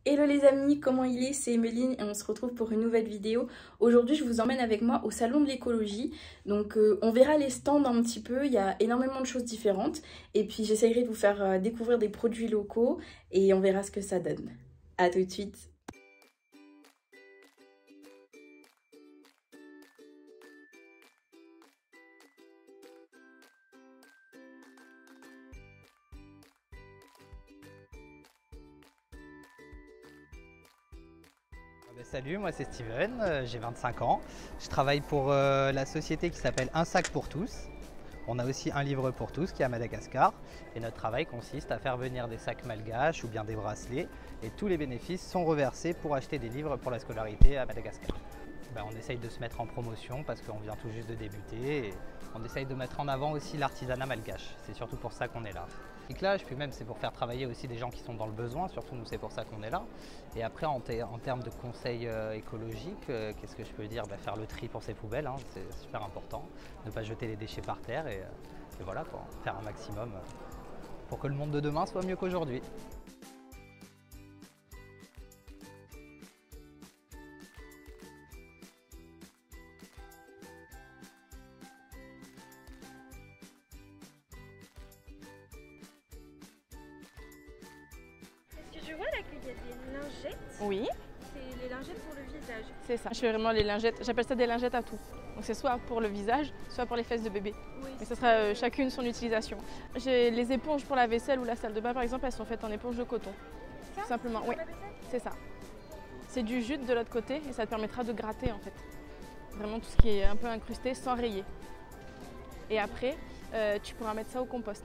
Hello les amis, comment il est? C'est Emeline et on se retrouve pour une nouvelle vidéo. Aujourd'hui, je vous emmène avec moi au salon de l'écologie. Donc on verra les stands un petit peu, il y a énormément de choses différentes. Et puis j'essaierai de vous faire découvrir des produits locaux et on verra ce que ça donne. À tout de suite. Salut, moi c'est Steven, j'ai 25 ans. Je travaille pour la société qui s'appelle Un sac pour tous. On a aussi un livre pour tous qui est à Madagascar. Et notre travail consiste à faire venir des sacs malgaches ou bien des bracelets. Et tous les bénéfices sont reversés pour acheter des livres pour la scolarité à Madagascar. On essaye de se mettre en promotion parce qu'on vient tout juste de débuter. Et on essaye de mettre en avant aussi l'artisanat malgache. C'est surtout pour ça qu'on est là. Puis même c'est pour faire travailler aussi des gens qui sont dans le besoin, surtout nous c'est pour ça qu'on est là. Et après en termes de conseils écologiques, qu'est-ce que je peux dire? Faire le tri pour ses poubelles, hein, c'est super important. Ne pas jeter les déchets par terre et voilà quoi, faire un maximum pour que le monde de demain soit mieux qu'aujourd'hui. Je vois là qu'il y a des lingettes. Oui. C'est les lingettes pour le visage. C'est ça. Je fais vraiment les lingettes. J'appelle ça des lingettes à tout. Donc c'est soit pour le visage, soit pour les fesses de bébé. Oui, et ça sera chacune son utilisation. J'ai les éponges pour la vaisselle ou la salle de bain par exemple, elles sont faites en éponge de coton. ça, tout simplement. Oui, c'est ça. C'est du jute de l'autre côté et ça te permettra de gratter en fait. Vraiment tout ce qui est un peu incrusté sans rayer. Et après, tu pourras mettre ça au compost.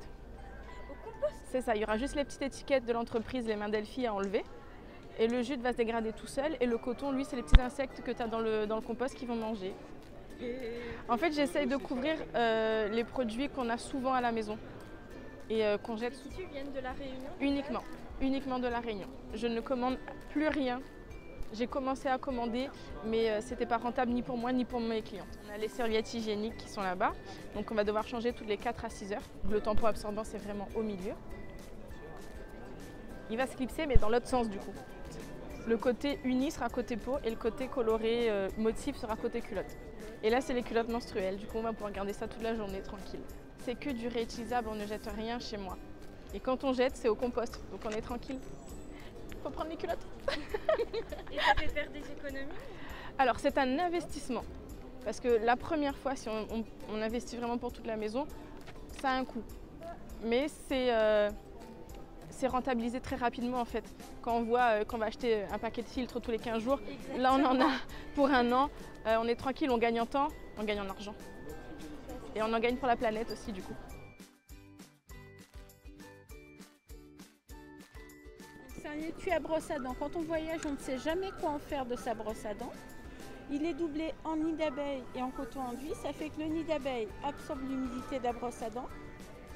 C'est ça, il y aura juste les petites étiquettes de l'entreprise, les mains d'Elfie à enlever. Et le jute va se dégrader tout seul. Et le coton, lui, c'est les petits insectes que tu as dans le compost qui vont manger. En fait, j'essaye de couvrir les produits qu'on a souvent à la maison et qu'on jette. Les tissus viennent de la Réunion? Uniquement de la Réunion. Je ne commande plus rien. J'ai commencé à commander, mais c'était pas rentable ni pour moi ni pour mes clientes. On a les serviettes hygiéniques qui sont là-bas, donc on va devoir changer toutes les 4 à 6 heures. Le tampon absorbant, c'est vraiment au milieu. Il va se clipser, mais dans l'autre sens du coup. Le côté uni sera côté peau et le côté coloré motif sera côté culotte. Et là, c'est les culottes menstruelles. Du coup, on va pouvoir garder ça toute la journée tranquille. C'est que du réutilisable, on ne jette rien chez moi. Et quand on jette, c'est au compost, donc on est tranquille. Faut prendre les culottes. Et ça fait faire des économies? Alors, c'est un investissement. Parce que la première fois, si on investit vraiment pour toute la maison, ça a un coût. Mais c'est rentabilisé très rapidement en fait. Quand on voit qu'on va acheter un paquet de filtres tous les 15 jours, exactement. Là on en a pour un an, on est tranquille, on gagne en temps, on gagne en argent. Et on en gagne pour la planète aussi du coup. C'est un étui à brosse à dents. Quand on voyage, on ne sait jamais quoi en faire de sa brosse à dents. Il est doublé en nid d'abeille et en coton enduit. Ça fait que le nid d'abeille absorbe l'humidité de la brosse à dents.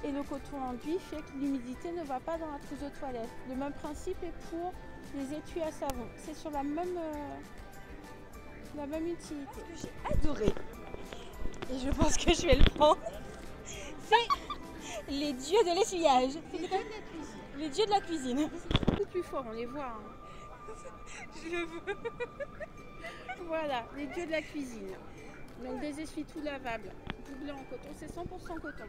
Et le coton enduit fait que l'humidité ne va pas dans la trousse de toilette. Le même principe est pour les étuis à savon. C'est sur la même utilité. Ce que j'ai adoré, et je pense que je vais le prendre, c'est les dieux de l'essuyage. Les dieux de la cuisine. C'est beaucoup plus fort, on les voit. Hein. Je veux. Voilà, les dieux de la cuisine. Donc des essuie-tout lavables, doublés en coton, c'est 100% coton.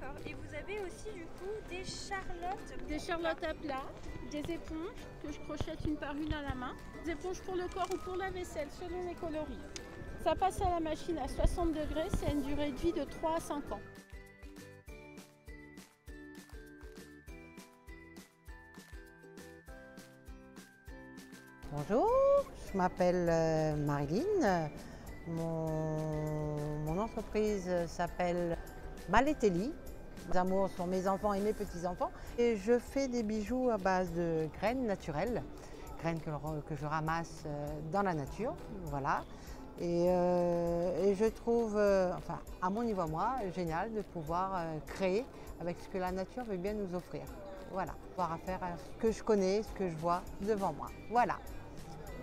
D'accord. Et vous avez aussi du coup des charlottes? Des charlottes à plat, des éponges que je crochette une par une à la main, des éponges pour le corps ou pour la vaisselle selon les coloris. Ça passe à la machine à 60 degrés, c'est une durée de vie de 3 à 5 ans. Bonjour, je m'appelle Marilyn. Mon entreprise s'appelle Maletelli. Mes amours sont mes enfants et mes petits-enfants. Et je fais des bijoux à base de graines naturelles, graines que je ramasse dans la nature. Voilà. Et je trouve, enfin, à mon niveau à moi, génial de pouvoir créer avec ce que la nature veut bien nous offrir. Voilà, pouvoir faire ce que je connais, ce que je vois devant moi. Voilà,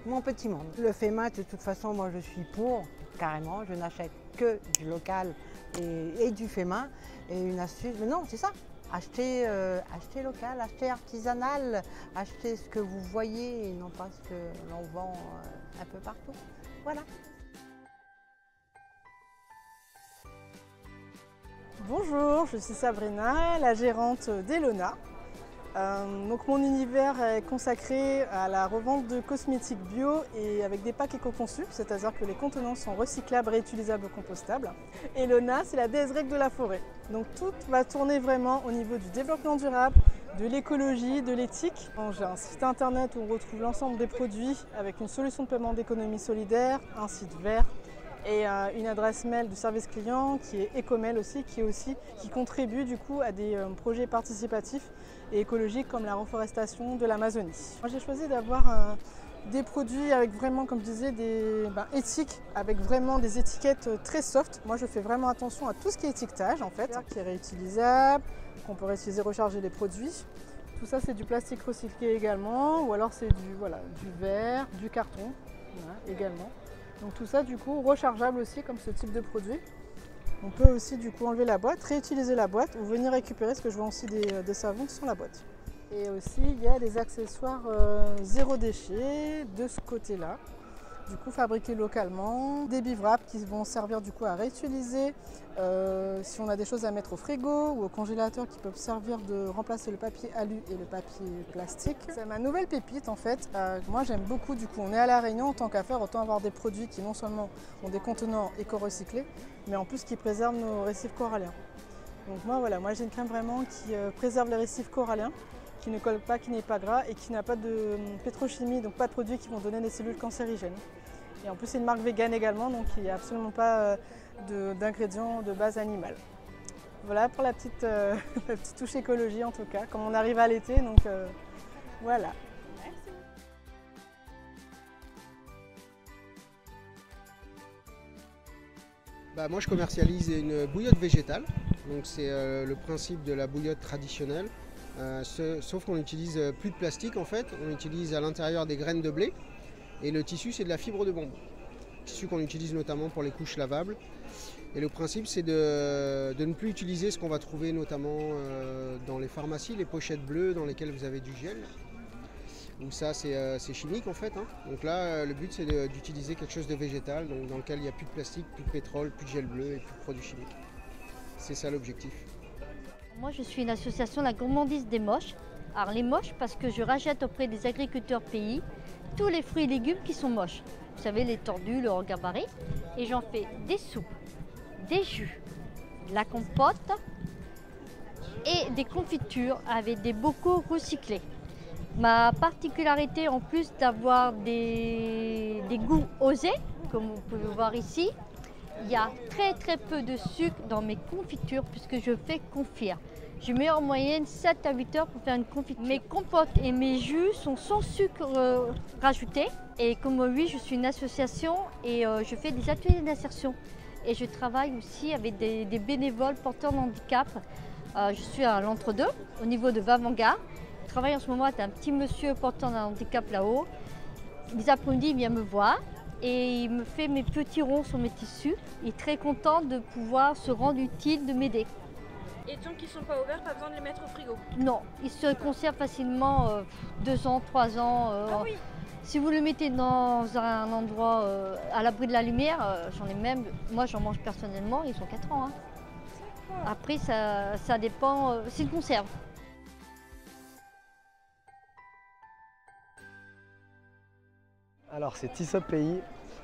mon petit monde. Le fait main, de toute façon, moi je suis pour, carrément. Je n'achète que du local et du fait main. Et une astuce, mais non, c'est ça. Achetez, achetez local, achetez artisanal, achetez ce que vous voyez et non pas ce que l'on vend un peu partout. Voilà. Bonjour, je suis Sabrina, la gérante d'Elona. Donc mon univers est consacré à la revente de cosmétiques bio et avec des packs éco-conçus, c'est-à-dire que les contenants sont recyclables, réutilisables, compostables. Elona, c'est la déesse grecque de la forêt. Donc tout va tourner vraiment au niveau du développement durable, de l'écologie, de l'éthique. J'ai un site internet où on retrouve l'ensemble des produits avec une solution de paiement d'économie solidaire, un site vert et une adresse mail du service client qui est Ecomel aussi, qui contribue du coup à des projets participatifs et écologiques comme la reforestation de l'Amazonie. Moi j'ai choisi d'avoir des produits avec vraiment, comme je disais, éthiques, avec vraiment des étiquettes très soft. Moi je fais vraiment attention à tout ce qui est étiquetage en fait, qui est réutilisable, qu'on peut réutiliser, recharger les produits. Tout ça c'est du plastique recyclé également, ou alors c'est du verre, du carton également. Donc tout ça du coup rechargeable aussi comme ce type de produit. On peut aussi du coup enlever la boîte, réutiliser la boîte ou venir récupérer, ce que je vends aussi des savons qui sont la boîte. Et aussi il y a des accessoires zéro déchet de ce côté-là, du coup fabriqués localement, des bivraps qui vont servir du coup à réutiliser si on a des choses à mettre au frigo ou au congélateur qui peuvent servir de remplacer le papier alu et le papier plastique. C'est ma nouvelle pépite en fait. Moi j'aime beaucoup, du coup on est à La Réunion, en tant qu'affaire autant avoir des produits qui non seulement ont des contenants éco-recyclés mais en plus qui préservent nos récifs coralliens. Donc moi j'ai une crème vraiment qui préserve les récifs coralliens, qui ne colle pas, qui n'est pas gras et qui n'a pas de pétrochimie, donc pas de produits qui vont donner des cellules cancérigènes. Et en plus c'est une marque végane également, donc il n'y a absolument pas d'ingrédients de base animale. Voilà pour la petite, la petite touche écologie en tout cas, comme on arrive à l'été, donc voilà. Moi je commercialise une bouillotte végétale, donc c'est le principe de la bouillotte traditionnelle, sauf qu'on n'utilise plus de plastique en fait, on utilise à l'intérieur des graines de blé et le tissu c'est de la fibre de bambou, tissu qu'on utilise notamment pour les couches lavables. Et le principe c'est de ne plus utiliser ce qu'on va trouver notamment dans les pharmacies, les pochettes bleues dans lesquelles vous avez du gel. Où ça c'est chimique en fait. Donc là le but c'est d'utiliser quelque chose de végétal, donc dans lequel il n'y a plus de plastique, plus de pétrole, plus de gel bleu et plus de produits chimiques. C'est ça l'objectif. Moi je suis une association La Gourmandise des Moches. Alors les moches parce que je rachète auprès des agriculteurs pays tous les fruits et légumes qui sont moches. Vous savez, les tordus, le regard barré. Et j'en fais des soupes, des jus, de la compote et des confitures avec des bocaux recyclés. Ma particularité, en plus d'avoir des goûts osés, comme vous pouvez voir ici, il y a très peu de sucre dans mes confitures puisque je fais confire. Je mets en moyenne 7 à 8 heures pour faire une confiture. Mes compotes et mes jus sont sans sucre rajouté. Et comme oui, je suis une association et je fais des ateliers d'insertion. Et je travaille aussi avec des bénévoles porteurs de handicap. Je suis à l'entre-deux, au niveau de Vavanga. Je travaille en ce moment avec un petit monsieur portant d'un handicap là-haut. Les après-midi, il vient me voir et il me fait mes petits ronds sur mes tissus. Il est très content de pouvoir se rendre utile, de m'aider. Et tant qu'ils ne sont pas ouverts, pas besoin de les mettre au frigo? Non, ils se conservent facilement 2 ans, 3 ans. Ah oui. Si vous le mettez dans un endroit à l'abri de la lumière, j'en ai même, moi j'en mange personnellement, ils sont 4 ans. Après ça dépend, c'est une conserve. Alors c'est Tissot Pays,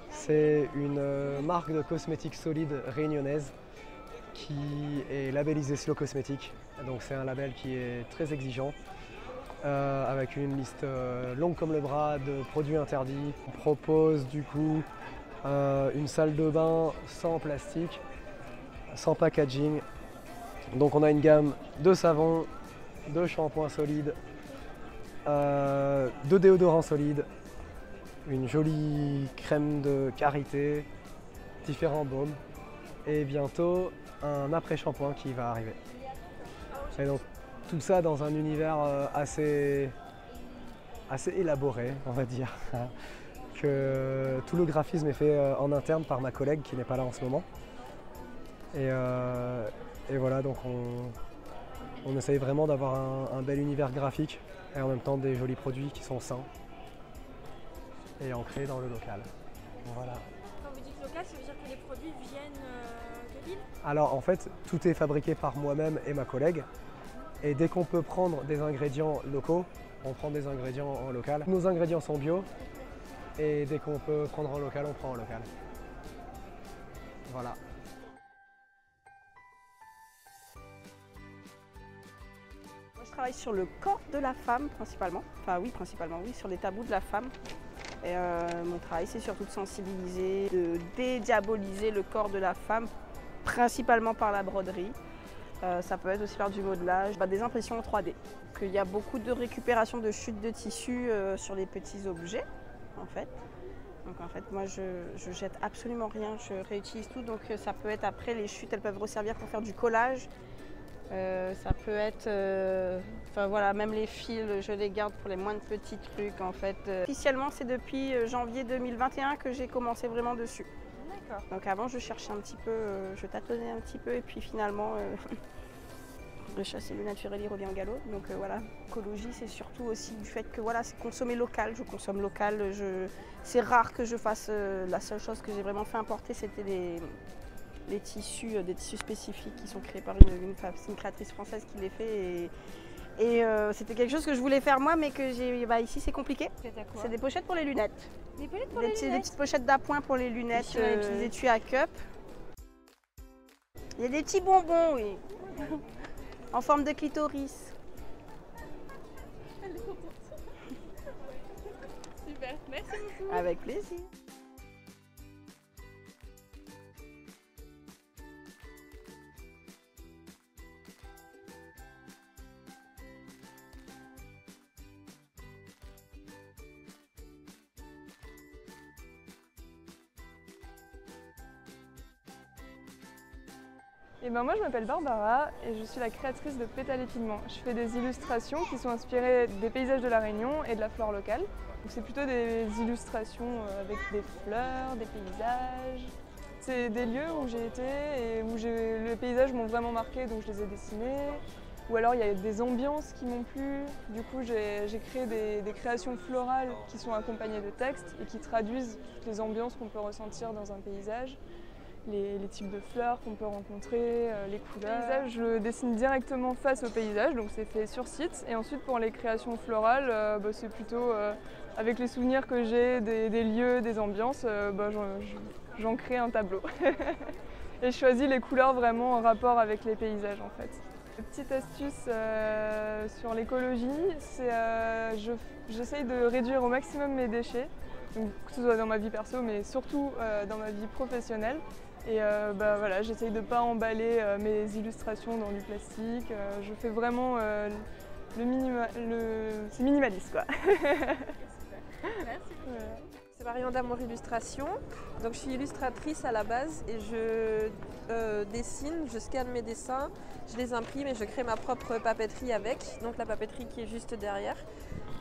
c'est une marque de cosmétiques solides réunionnaise qui est labellisée Slow Cosmétique. Donc c'est un label qui est très exigeant, avec une liste longue comme le bras de produits interdits. On propose du coup une salle de bain sans plastique, sans packaging. Donc on a une gamme de savons, de shampoings solides, de déodorants solides, une jolie crème de karité, différents baumes et bientôt un après-shampoing qui va arriver. Et donc tout ça dans un univers assez élaboré, on va dire. Que tout le graphisme est fait en interne par ma collègue qui n'est pas là en ce moment. Et voilà, donc On essaye vraiment d'avoir un bel univers graphique et en même temps des jolis produits qui sont sains et ancrés dans le local. Voilà. Quand vous dites local, ça veut dire que les produits viennent de l'île? Alors en fait, tout est fabriqué par moi-même et ma collègue. Et dès qu'on peut prendre des ingrédients locaux, on prend des ingrédients en local. Nos ingrédients sont bio et dès qu'on peut prendre en local, on prend en local. Voilà. Moi, je travaille sur le corps de la femme principalement. Enfin oui, principalement oui, sur les tabous de la femme. Et mon travail, c'est surtout de sensibiliser, de dédiaboliser le corps de la femme, principalement par la broderie. Ça peut être aussi par du modelage, des impressions en 3D. Il y a beaucoup de récupération de chutes de tissu sur les petits objets, en fait. Donc en fait, moi, je jette absolument rien, je réutilise tout. Donc ça peut être après, les chutes, elles peuvent resservir pour faire du collage. Ça peut être, enfin voilà, même les fils, je les garde pour les moindres petits trucs, en fait. Officiellement, c'est depuis janvier 2021 que j'ai commencé vraiment dessus. Donc avant je cherchais un petit peu, je tâtonnais un petit peu et puis finalement le chasser le naturel il revient au galop. Donc voilà, l'écologie c'est surtout aussi du fait que voilà, c'est consommer local, je consomme local, c'est rare que je fasse, la seule chose que j'ai vraiment fait importer c'était les tissus, des tissus spécifiques qui sont créés par une créatrice française qui les fait et c'était quelque chose que je voulais faire moi mais que j'ai, ici c'est compliqué. C'est des pochettes pour les lunettes. Des pochettes pour les lunettes. Des petites pochettes d'appoint pour les lunettes, les petits étuis à cup. Il y a des petits bonbons, oui, en forme de clitoris. Super, merci beaucoup. Avec plaisir. Et ben moi je m'appelle Barbara et je suis la créatrice de Pétales et Pigments. Je fais des illustrations qui sont inspirées des paysages de la Réunion et de la flore locale. Donc c'est plutôt des illustrations avec des fleurs, des paysages. C'est des lieux où j'ai été et où les paysages m'ont vraiment marqué donc je les ai dessinés. Ou alors il y a des ambiances qui m'ont plu. Du coup j'ai créé des créations florales qui sont accompagnées de textes et qui traduisent toutes les ambiances qu'on peut ressentir dans un paysage. Les types de fleurs qu'on peut rencontrer, les couleurs. Le paysage, je le dessine directement face au paysage, donc c'est fait sur site. Et ensuite pour les créations florales, c'est plutôt avec les souvenirs que j'ai des lieux, des ambiances, j'en crée un tableau. Et je choisis les couleurs vraiment en rapport avec les paysages en fait. Petite astuce sur l'écologie, c'est j'essaye de réduire au maximum mes déchets, donc, que ce soit dans ma vie perso mais surtout dans ma vie professionnelle. Et voilà, j'essaye de ne pas emballer mes illustrations dans du plastique. Je fais vraiment c'est minimaliste quoi. Merci. C'est Marion d'Amour Illustration. Donc je suis illustratrice à la base et je dessine, je scanne mes dessins, je les imprime et je crée ma propre papeterie avec. Donc la papeterie qui est juste derrière.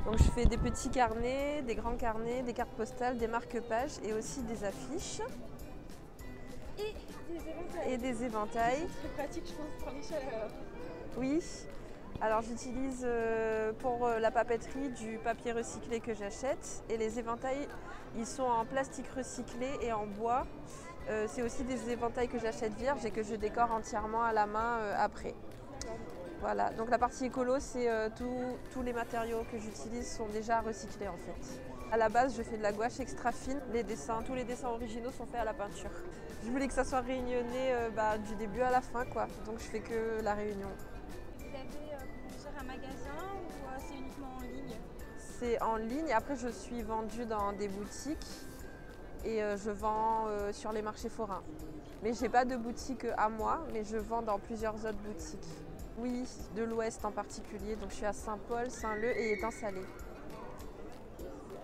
Donc je fais des petits carnets, des grands carnets, des cartes postales, des marque-pages et aussi des affiches. Et des éventails. C'est très pratique je pense pour les chaleurs. Oui. Alors j'utilise pour la papeterie du papier recyclé que j'achète et les éventails ils sont en plastique recyclé et en bois. C'est aussi des éventails que j'achète vierges et que je décore entièrement à la main après. Voilà, donc la partie écolo c'est tous les matériaux que j'utilise sont déjà recyclés en fait. À la base je fais de la gouache extra fine, tous les dessins originaux sont faits à la peinture. Je voulais que ça soit réunionnais du début à la fin quoi, donc je fais que la réunion. Vous avez un magasin ou c'est uniquement en ligne? C'est en ligne, après je suis vendue dans des boutiques et je vends sur les marchés forains. Mais j'ai pas de boutique à moi, mais je vends dans plusieurs autres boutiques. Oui, de l'Ouest en particulier, donc je suis à Saint-Paul, Saint-Leu et Étang-Salé.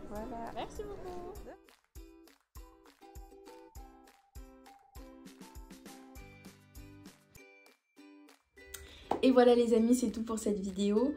Voilà. Merci beaucoup. Et voilà les amis, c'est tout pour cette vidéo.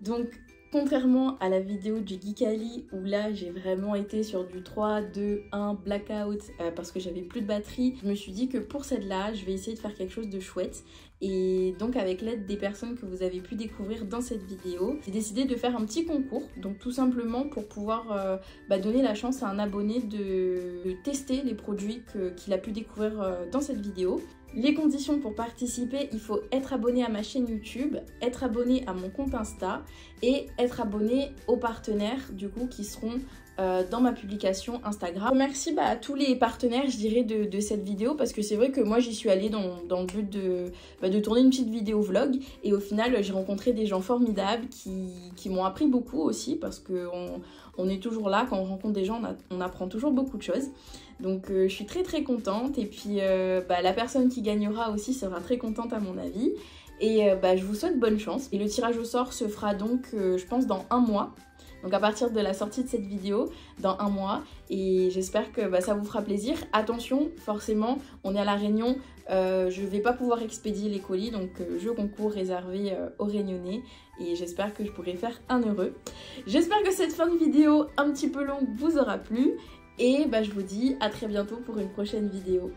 Donc contrairement à la vidéo du Geekali où là j'ai vraiment été sur du 3, 2, 1 blackout parce que j'avais plus de batterie, je me suis dit que pour celle-là je vais essayer de faire quelque chose de chouette Et donc avec l'aide des personnes que vous avez pu découvrir dans cette vidéo, j'ai décidé de faire un petit concours. Donc tout simplement pour pouvoir donner la chance à un abonné de tester les produits qu'il a pu découvrir dans cette vidéo. Les conditions pour participer, il faut être abonné à ma chaîne YouTube, être abonné à mon compte Insta et être abonné aux partenaires du coup qui seront dans ma publication Instagram. Merci à tous les partenaires, je dirais, de cette vidéo, parce que c'est vrai que moi j'y suis allée dans le but de tourner une petite vidéo vlog, et au final j'ai rencontré des gens formidables qui m'ont appris beaucoup aussi, parce qu'on est toujours là, quand on rencontre des gens on apprend toujours beaucoup de choses. Donc je suis très contente, et puis la personne qui gagnera aussi sera très contente à mon avis. Et je vous souhaite bonne chance. Et le tirage au sort se fera donc je pense dans un mois. Donc à partir de la sortie de cette vidéo, dans un mois. Et j'espère que ça vous fera plaisir. Attention, forcément, on est à La Réunion. Je ne vais pas pouvoir expédier les colis. Donc jeu concours réservé aux Réunionnais. Et j'espère que je pourrai faire un heureux. J'espère que cette fin de vidéo un petit peu longue vous aura plu. Et je vous dis à très bientôt pour une prochaine vidéo.